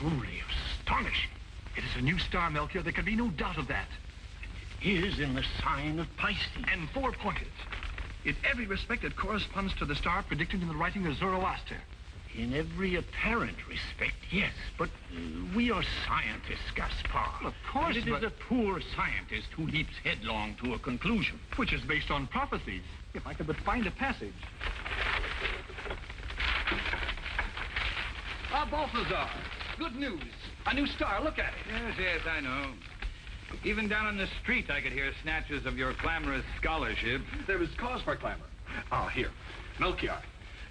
truly astonishing. It is a new star, Melchior. There can be no doubt of that. It is in the sign of Pisces. And four-pointed. In every respect, it corresponds to the star predicted in the writing of Zoroaster. In every apparent respect, yes. But we are scientists, Gaspar. Well, of course, and it is a poor scientist who leaps headlong to a conclusion. Which is based on prophecies. If I could but find a passage. Balthazar, good news. A new star, look at it. Yes, I know. Even down on the street, I could hear snatches of your clamorous scholarship. There is cause for clamor. Ah, here. Melchior.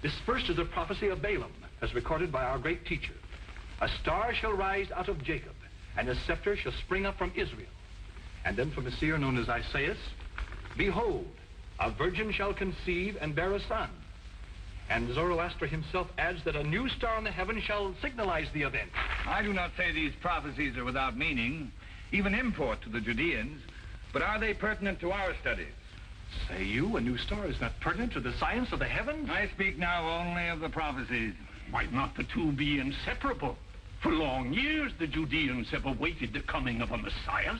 This first is the prophecy of Balaam, as recorded by our great teacher. A star shall rise out of Jacob, and a scepter shall spring up from Israel. And then from a seer known as Isaiah, behold, a virgin shall conceive and bear a son. And Zoroaster himself adds that a new star in the heaven shall signalize the event. I do not say these prophecies are without meaning, even import to the Judeans, but are they pertinent to our studies? Say you, a new star is not pertinent to the science of the heavens? I speak now only of the prophecies. Might not the two be inseparable? For long years the Judeans have awaited the coming of a Messiah.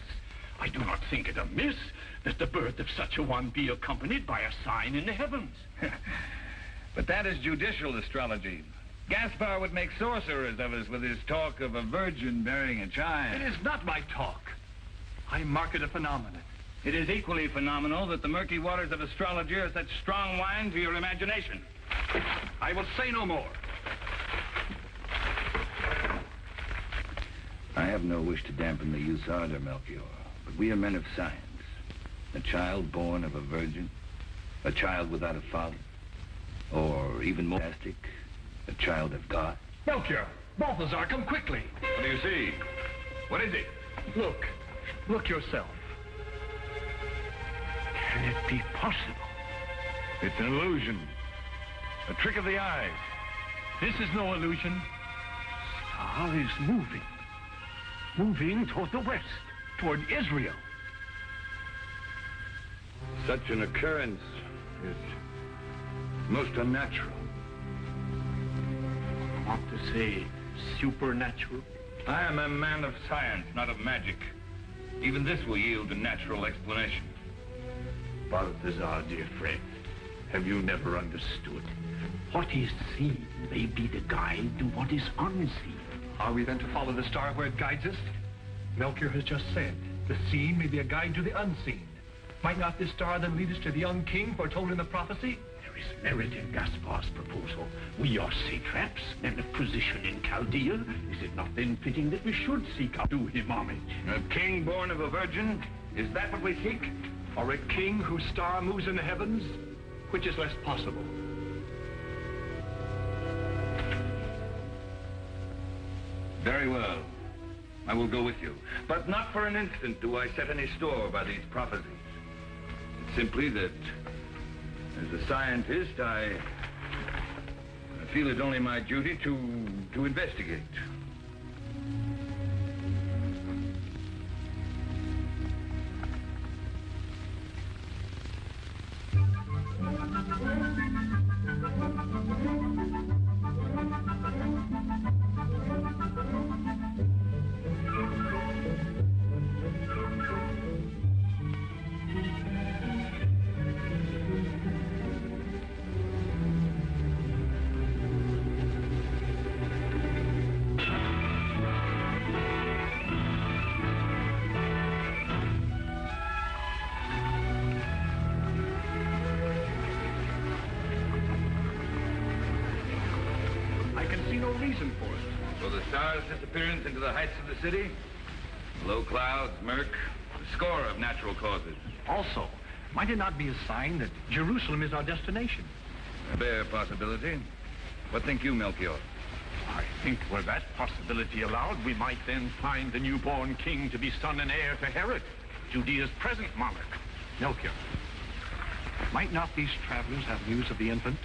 I do not think it amiss that the birth of such a one be accompanied by a sign in the heavens. But that is judicial astrology. Gaspar would make sorcerers of us with his talk of a virgin bearing a child. It is not my talk. I market a phenomenon. It is equally phenomenal that the murky waters of astrology are such strong wine to your imagination. I will say no more. I have no wish to dampen the youth's ardor, Melchior, but we are men of science. A child born of a virgin, a child without a father, or even more drastic, a child of God. Melchior, Balthazar, come quickly. What do you see? What is it? Look yourself. Can it be possible? It's an illusion. A trick of the eyes. This is no illusion. Star is moving. Moving toward the west, toward Israel. Such an occurrence is most unnatural. Not to say supernatural. I am a man of science, not of magic. Even this will yield a natural explanation. Balthazar, dear friend, have you never understood? What is seen may be the guide to what is unseen. Are we then to follow the star where it guides us? Melchior has just said, the seen may be a guide to the unseen. Might not this star then lead us to the young king foretold in the prophecy? There is merit in Gaspar's proposal. We are satraps, men of position in Chaldea. Is it not then fitting that we should seek out do him homage? A king born of a virgin? Is that what we seek? Or a king whose star moves in the heavens? Which is less possible? Very well. I will go with you. But not for an instant do I set any store by these prophecies. It's simply that, as a scientist, I feel it only my duty to investigate. For the star's disappearance into the heights of the city, low clouds, murk, a score of natural causes. Also, might it not be a sign that Jerusalem is our destination? A bare possibility. What think you, Melchior? I think were that possibility allowed, we might then find the newborn king to be son and heir to Herod, Judea's present monarch. Melchior, might not these travelers have news of the infant?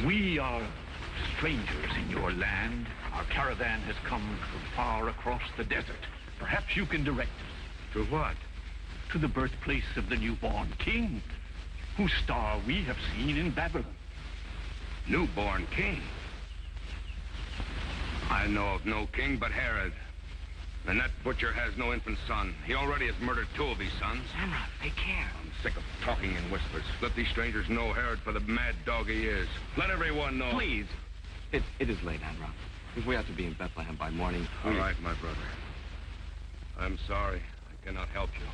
We are strangers in your land. Our caravan has come from far across the desert. Perhaps you can direct us. To what? To the birthplace of the newborn king, whose star we have seen in Babylon. Newborn king? I know of no king but Herod. And that butcher has no infant son. He already has murdered 2 of his sons. Amra, take care. I'm sick of talking in whispers. Let these strangers know Herod for the mad dog he is. Let everyone know. Please. It is late, Amra. If we have to be in Bethlehem by morning... All right, my brother. I'm sorry. I cannot help you.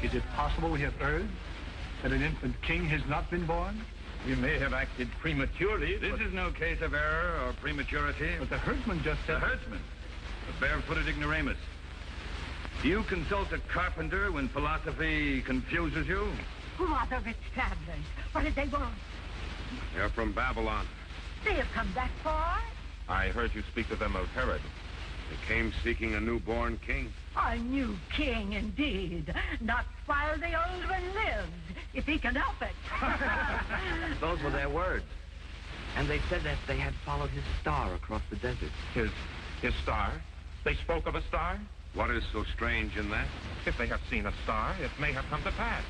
Is it possible we have erred? That an infant king has not been born? We may have acted prematurely. This is no case of error or prematurity. But the herdsman just said... The herdsman, the barefooted ignoramus. Do you consult a carpenter when philosophy confuses you? Who are the rich travelers? What did they want? They're from Babylon. They have come that far? I heard you speak to them of Herod. They came seeking a newborn king. A new king, indeed. Not while the old one lives, if he can help it. Those were their words. And they said that they had followed his star across the desert. His star? They spoke of a star? What is so strange in that? If they have seen a star, it may have come to pass.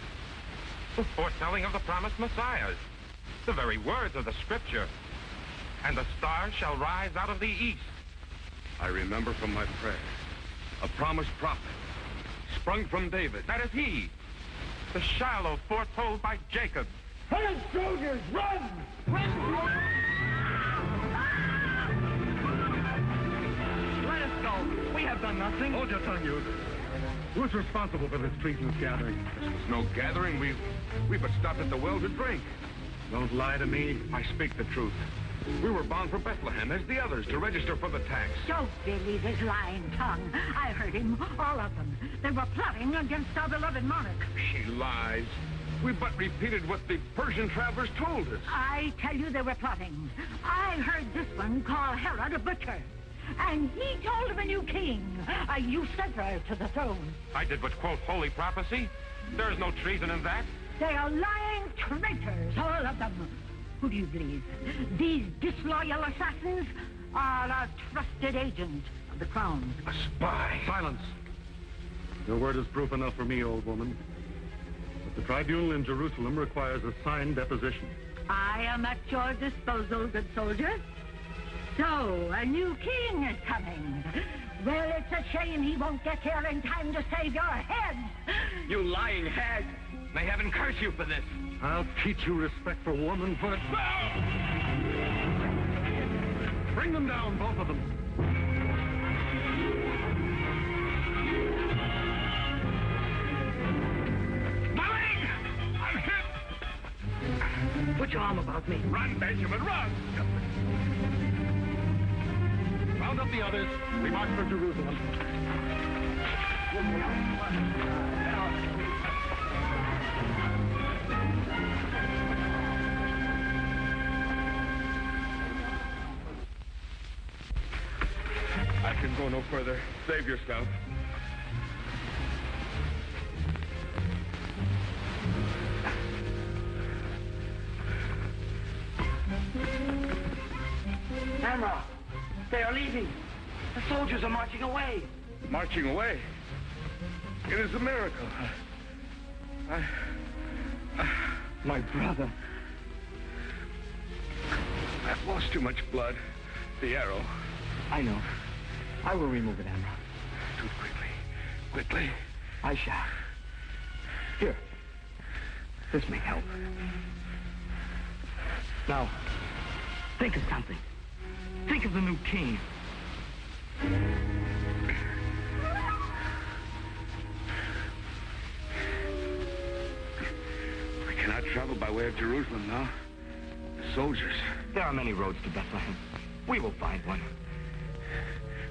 The foretelling of the promised Messiah. The very words of the scripture. And the star shall rise out of the east. I remember from my prayer. A promised prophet, sprung from David. That is he. The Shiloh foretold by Jacob. Hey, soldiers, run! Let us go. We have done nothing. Hold your tongue, youth. Who's responsible for this treasonous gathering? This was no gathering. We but stopped at the well to drink. Don't lie to me. I speak the truth. We were bound for Bethlehem as the others to register for the tax. Don't believe his lying tongue. I heard him, all of them. They were plotting against our beloved monarch. She lies. We but repeated what the Persian travelers told us. I tell you they were plotting. I heard this one call Herod a butcher. And he told of a new king, a usurper to the throne. I did but quote holy prophecy. There is no treason in that. They are lying traitors, all of them. Who do you believe? These disloyal assassins are a trusted agent of the crown. A spy. Silence. Your word is proof enough for me, old woman. But the tribunal in Jerusalem requires a signed deposition. I am at your disposal, good soldier. So, a new king is coming. Well, it's a shame he won't get here in time to save your head. You lying hag. May heaven curse you for this. I'll teach you respect for womanhood. Bring them down, both of them. My leg! I'm hit! Put your arm about me. Run, Benjamin, run! Round up the others. We march for Jerusalem. I can go no further. Save yourself. Amra, they are leaving. The soldiers are marching away. Marching away. It is a miracle. My brother. I've lost too much blood. The arrow. I know. I will remove it, Amra. Do it quickly. Quickly. I shall. Here. This may help. Now, think of something. Think of the new king. We cannot travel by way of Jerusalem now. The soldiers. There are many roads to Bethlehem. We will find one.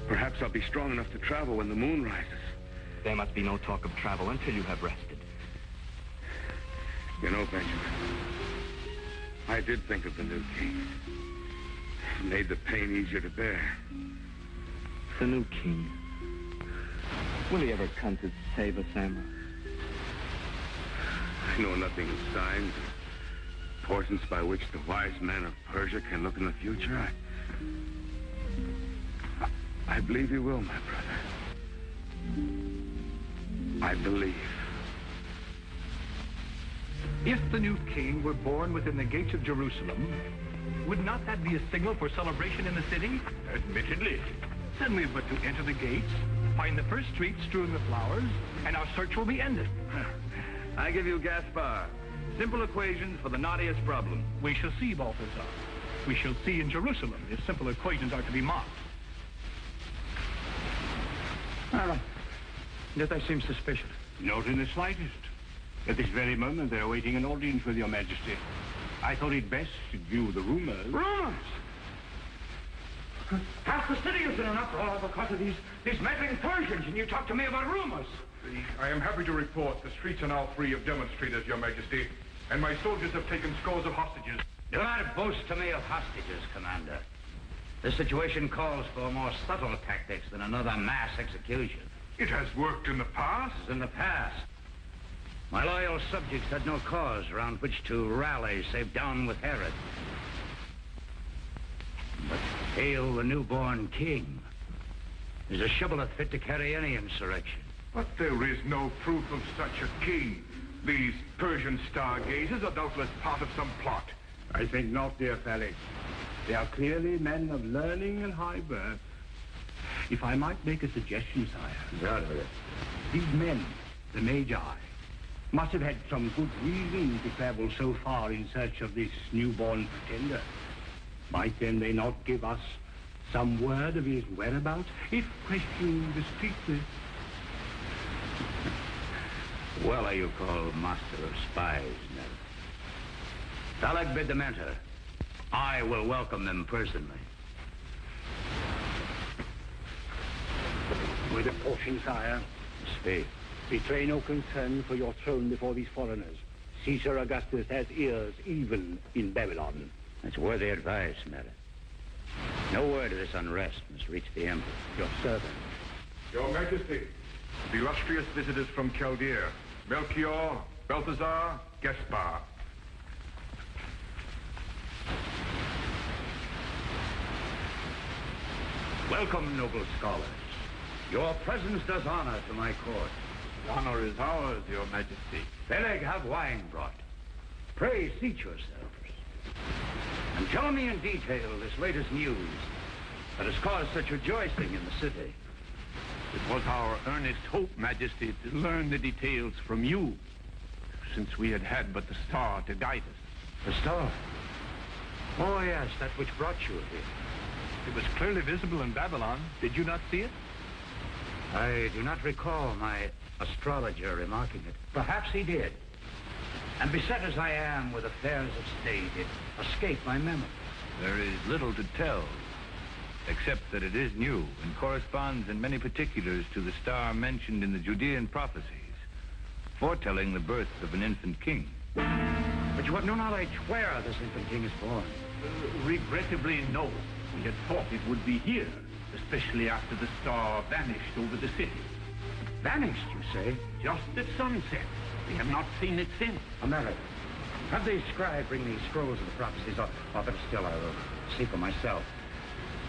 Perhaps I'll be strong enough to travel when the moon rises. There must be no talk of travel until you have rested. You know, Benjamin, I did think of the new king. It made the pain easier to bear. The new king. Will he ever come to save us, Amra? I know nothing of signs, portents by which the wise men of Persia can look in the future. I believe he will, my brother. I believe. If the new king were born within the gates of Jerusalem, would not that be a signal for celebration in the city? Admittedly. Then we've but to enter the gates, find the first street strewn with flowers, and our search will be ended. I give you Gaspar. Simple equations for the knottiest problem. We shall see, Balthazar. We shall see in Jerusalem if simple equations are to be mocked. Yet they seem suspicious. Not in the slightest. At this very moment, they're awaiting an audience with your majesty. I thought it best to view the rumors. Rumors? Half the city is in an uproar because of these meddling Persians, and you talk to me about rumors. I am happy to report the streets are now free of demonstrators, Your Majesty, and my soldiers have taken scores of hostages. Do not boast to me of hostages, Commander. The situation calls for more subtle tactics than another mass execution. It has worked in the past. In the past, my loyal subjects had no cause around which to rally save down with Herod. But Hale, the newborn king, is a shibboleth fit to carry any insurrection. But there is no proof of such a king. These Persian stargazers are doubtless part of some plot. I think not, dear Felix. They are clearly men of learning and high birth. If I might make a suggestion, sire. These men, the Magi, must have had some good reason to travel so far in search of this newborn pretender. Might then they not give us some word of his whereabouts, if questioned discreetly? Well are you called master of spies, Ned. Balak bid them enter. I will welcome them personally. With a caution, sire. Speak. Betray no concern for your throne before these foreigners. Caesar Augustus has ears even in Babylon. That's worthy advice, Ned. No word of this unrest must reach the emperor. Your servant. Your Majesty, the illustrious visitors from Chaldea, Melchior, Balthazar, Gaspar. Welcome, noble scholars. Your presence does honor to my court. The honor is ours, Your Majesty. Peleg, have wine brought. Pray seat yourselves. And tell me in detail this latest news that has caused such rejoicing in the city. It was our earnest hope, Majesty, to learn the details from you, since we had but the star to guide us. The star? Oh, yes, that which brought you here. It was clearly visible in Babylon. Did you not see it? I do not recall my astrologer remarking it. Perhaps he did. And beset as I am with affairs of state, it escaped my memory. There is little to tell, except that it is new and corresponds in many particulars to the star mentioned in the Judean prophecies, foretelling the birth of an infant king. But you have no knowledge where this infant king is born. Regrettably, no. We had thought it would be here, especially after the star vanished over the city. Vanished, you say? Just at sunset. We have not seen it since. America. Have the scribe bring these scrolls of the prophecies, or better still, I will see for myself.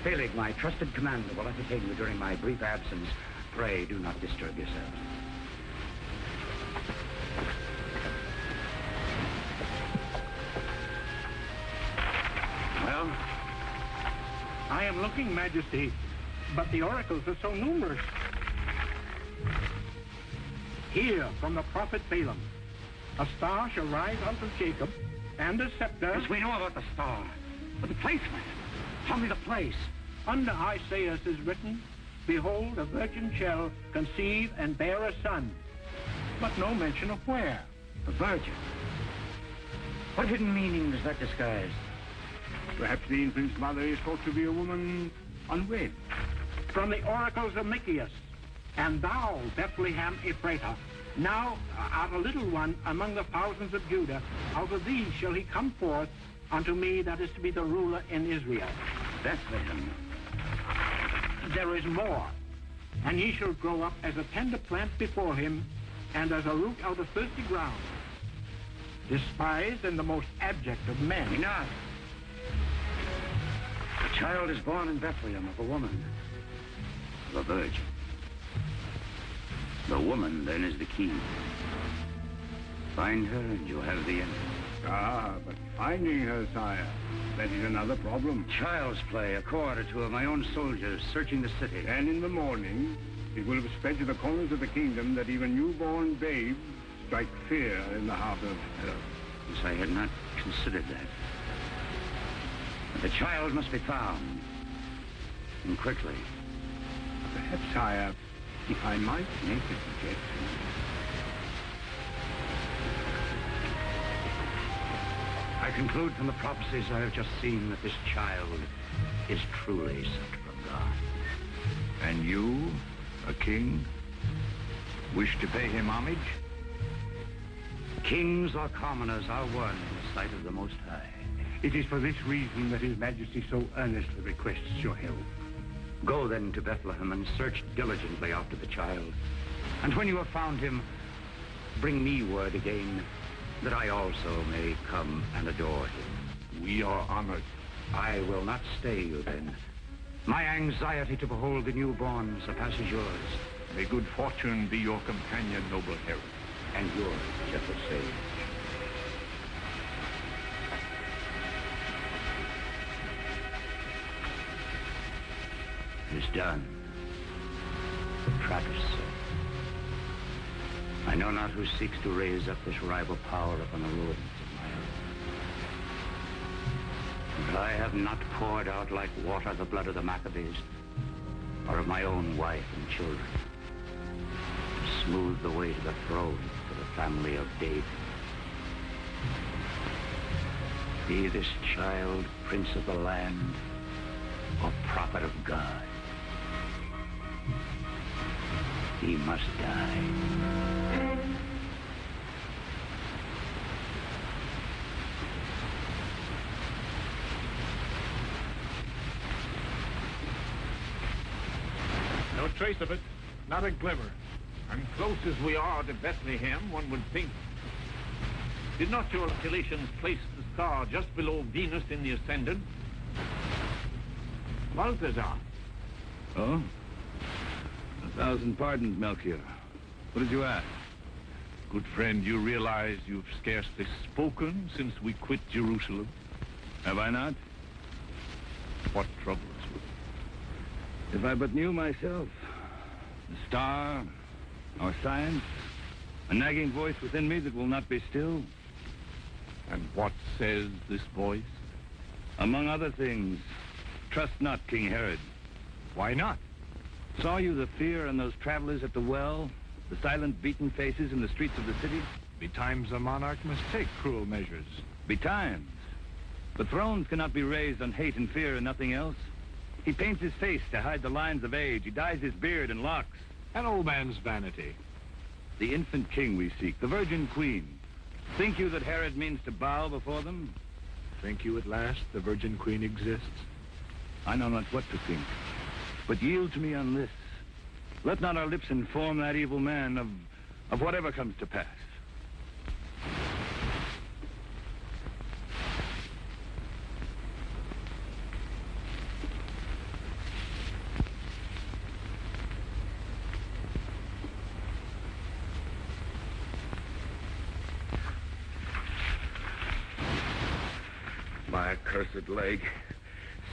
Peleg, my trusted commander, will entertain you during my brief absence. Pray do not disturb yourselves. Well, I am looking, Majesty, but the oracles are so numerous. Here, from the prophet Balaam, a star shall rise unto Jacob, and a scepter... Yes, we know about the star. But the placement. Tell me the place. Under Isaiah is written, Behold, a virgin shall conceive and bear a son. But no mention of where. A virgin? What hidden meaning does that disguise? Perhaps the infant's mother is thought to be a woman unwed. From the oracles of Micheas, and thou, Bethlehem Ephratah, now art a little one among the thousands of Judah. Out of thee shall he come forth unto me that is to be the ruler in Israel. Bethlehem. There is more. And he shall grow up as a tender plant before him, and as a root out of thirsty ground. Despised and the most abject of men. Enough. The child is born in Bethlehem of a woman, of a virgin. The woman, then, is the key. Find her and you'll have the end. Ah, but finding her, sire, that is another problem. Child's play, a cohort or two of my own soldiers searching the city. And in the morning, it will have spread to the corners of the kingdom that even newborn babes strike fear in the heart of hell. Yes, I had not considered that. But the child must be found. And quickly. Perhaps, sire, if I might make a suggestion. I conclude from the prophecies I have just seen that this child is truly sent from God. And you, a king, wish to pay him homage? Kings or commoners are one in the sight of the Most High. It is for this reason that His Majesty so earnestly requests your help. Go then to Bethlehem and search diligently after the child. And when you have found him, bring me word again that I also may come and adore him. We are honored. I will not stay you then. My anxiety to behold the newborn surpasses yours. May good fortune be your companion, noble Herod. And yours, gentle sage. It is done. The trap is set. I know not who seeks to raise up this rival power upon the ruins of my own. But I have not poured out like water the blood of the Maccabees, or of my own wife and children, to smooth the way to the throne for the family of David. Be this child prince of the land, or prophet of God, he must die. No trace of it. Not a glimmer. And close as we are to Bethlehem, one would think. Did not your calculations place the star just below Venus in the ascendant? Balthazar. Oh? 1,000 pardons, Melchior. What did you ask? Good friend, you realize you've scarcely spoken since we quit Jerusalem? Have I not? What troubles you? If I but knew myself, the star, our science, a nagging voice within me that will not be still. And what says this voice? Among other things, trust not King Herod. Why not? Saw you the fear in those travelers at the well? The silent, beaten faces in the streets of the city? Betimes a monarch must take cruel measures. Betimes. But thrones cannot be raised on hate and fear and nothing else. He paints his face to hide the lines of age. He dyes his beard and locks. An old man's vanity. The infant king we seek, the virgin queen. Think you that Herod means to bow before them? Think you at last the virgin queen exists? I know not what to think. But yield to me on this. Let not our lips inform that evil man of whatever comes to pass. My accursed leg.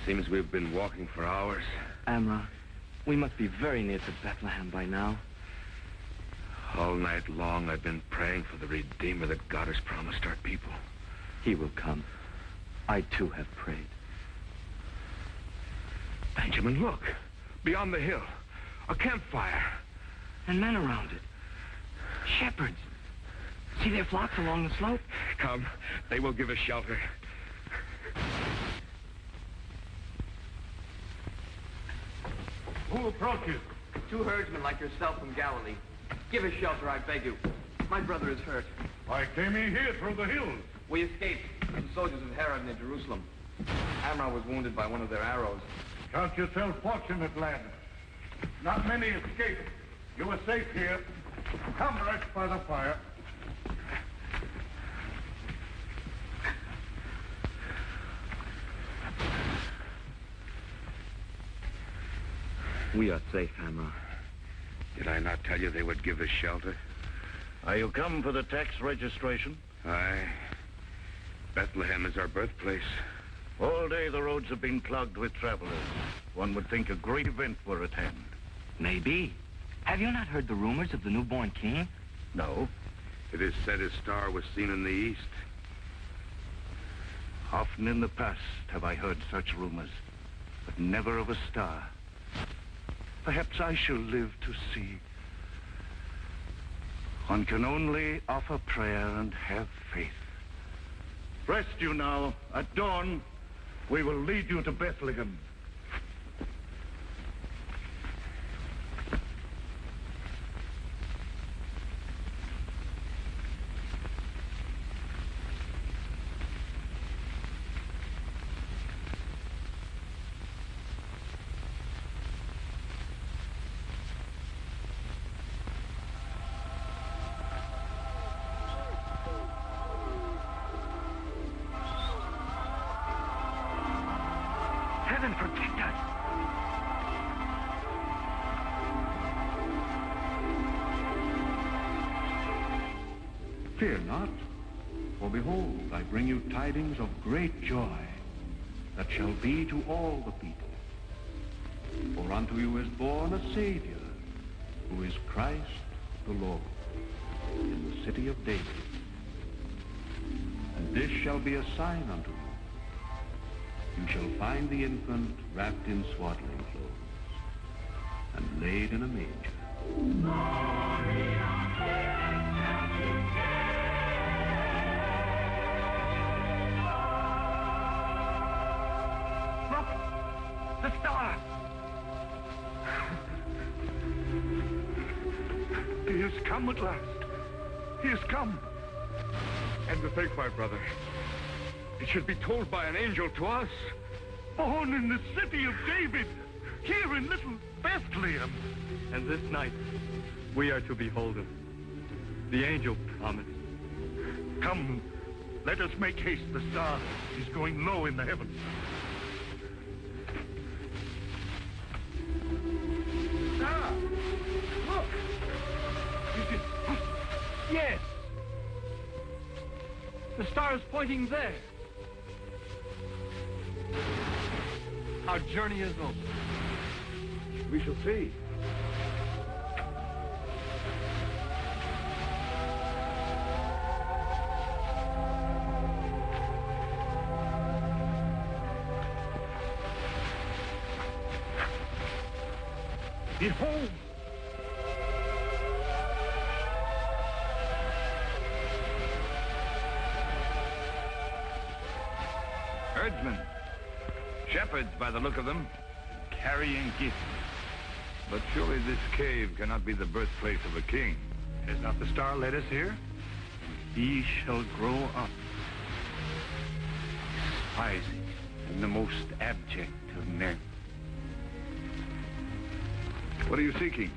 Seems we've been walking for hours. Amra, we must be very near to Bethlehem by now. All night long I've been praying for the Redeemer that God has promised our people. He will come. I too have prayed. Benjamin, look. Beyond the hill. A campfire. And men around it. Shepherds. See their flocks along the slope? Come. They will give us shelter. Who approaches? 2 herdsmen like yourself from Galilee. Give us shelter, I beg you. My brother is hurt. I came in here through the hills. We escaped from the soldiers of Herod near Jerusalem. Amra was wounded by one of their arrows. Count yourself fortunate, lad. Not many escaped. You were safe here. Come, rest by the fire. We are safe, Amra. Did I not tell you they would give us shelter? Are you come for the tax registration? Aye. Bethlehem is our birthplace. All day the roads have been clogged with travelers. One would think a great event were at hand. Maybe. Have you not heard the rumors of the newborn king? No. It is said his star was seen in the east. Often in the past have I heard such rumors, but never of a star. Perhaps I shall live to see. One can only offer prayer and have faith. Rest you now. At dawn, we will lead you to Bethlehem. Heaven protect us. Fear not, for behold, I bring you tidings of great joy that shall be to all the people. For unto you is born a Savior, who is Christ the Lord, in the city of David. And this shall be a sign unto you. You shall find the infant wrapped in swaddling clothes and laid in a manger. Look! The star! He has come at last. He has come. And to think, my brother, it should be told by an angel to us. Born in the city of David, here in little Bethlehem. And this night, we are to behold him. The angel promised. Come, let us make haste. The star is going low in the heavens. Star! Look! Is it? Yes! The star is pointing there. Our journey is over. We shall see. Behold! Herdsmen. Shepherds, by the look of them, carrying gifts. But surely this cave cannot be the birthplace of a king. Has not the star led us here? He shall grow up, despising and the most abject of men. What are you seeking?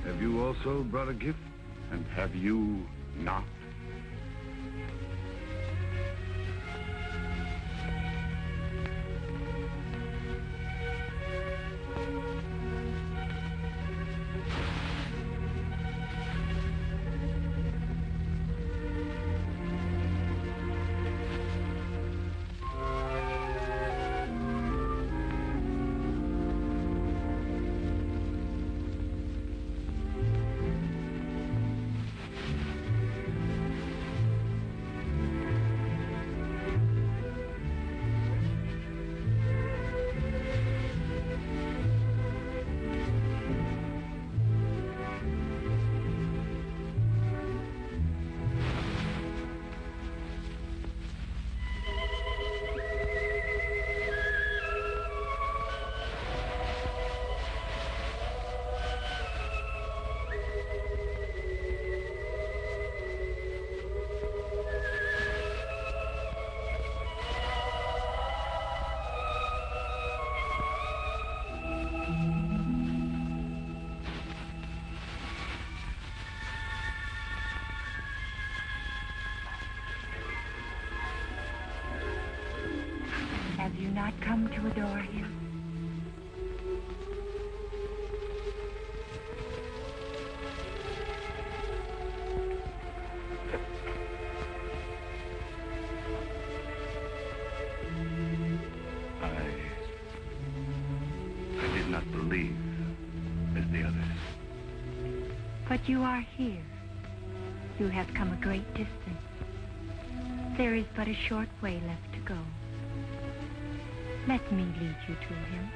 Have you also brought a gift? And have you not? Have you not come to adore him? But you are here. You have come a great distance. There is but a short way left to go. Let me lead you to him.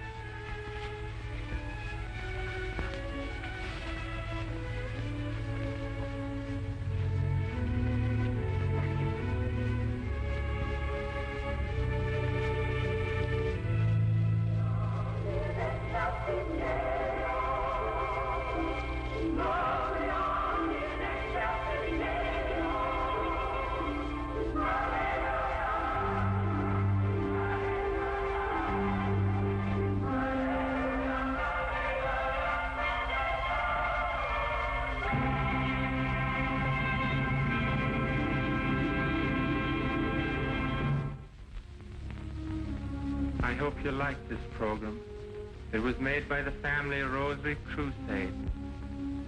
I hope you like this program. It was made by the Family Rosary Crusade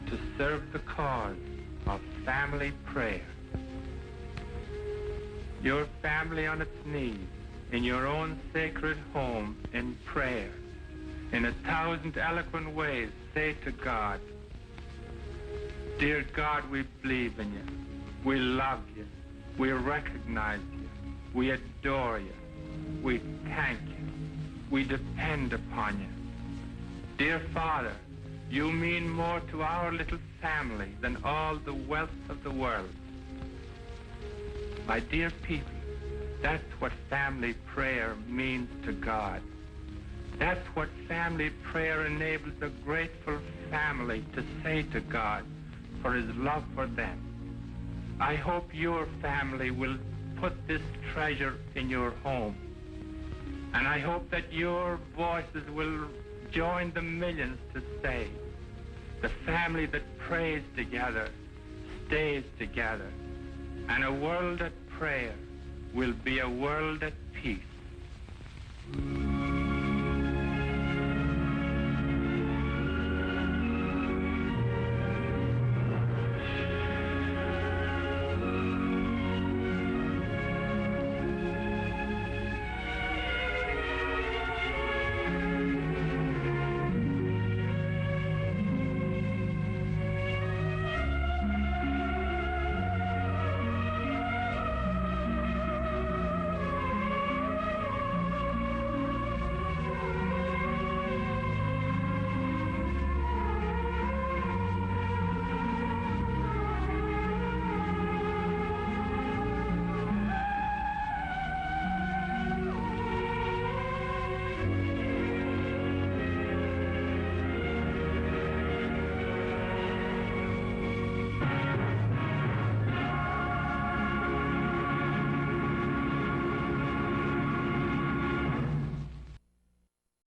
to serve the cause of family prayer. Your family on its knees, in your own sacred home, in prayer, in 1,000 eloquent ways, say to God, "Dear God, we believe in you. We love you. We recognize you. We adore you. We thank you. We depend upon you. Dear Father, you mean more to our little family than all the wealth of the world." My dear people, that's what family prayer means to God. That's what family prayer enables a grateful family to say to God for his love for them. I hope your family will put this treasure in your home. And I hope that your voices will join the millions to say, the family that prays together stays together, and a world at prayer will be a world at peace.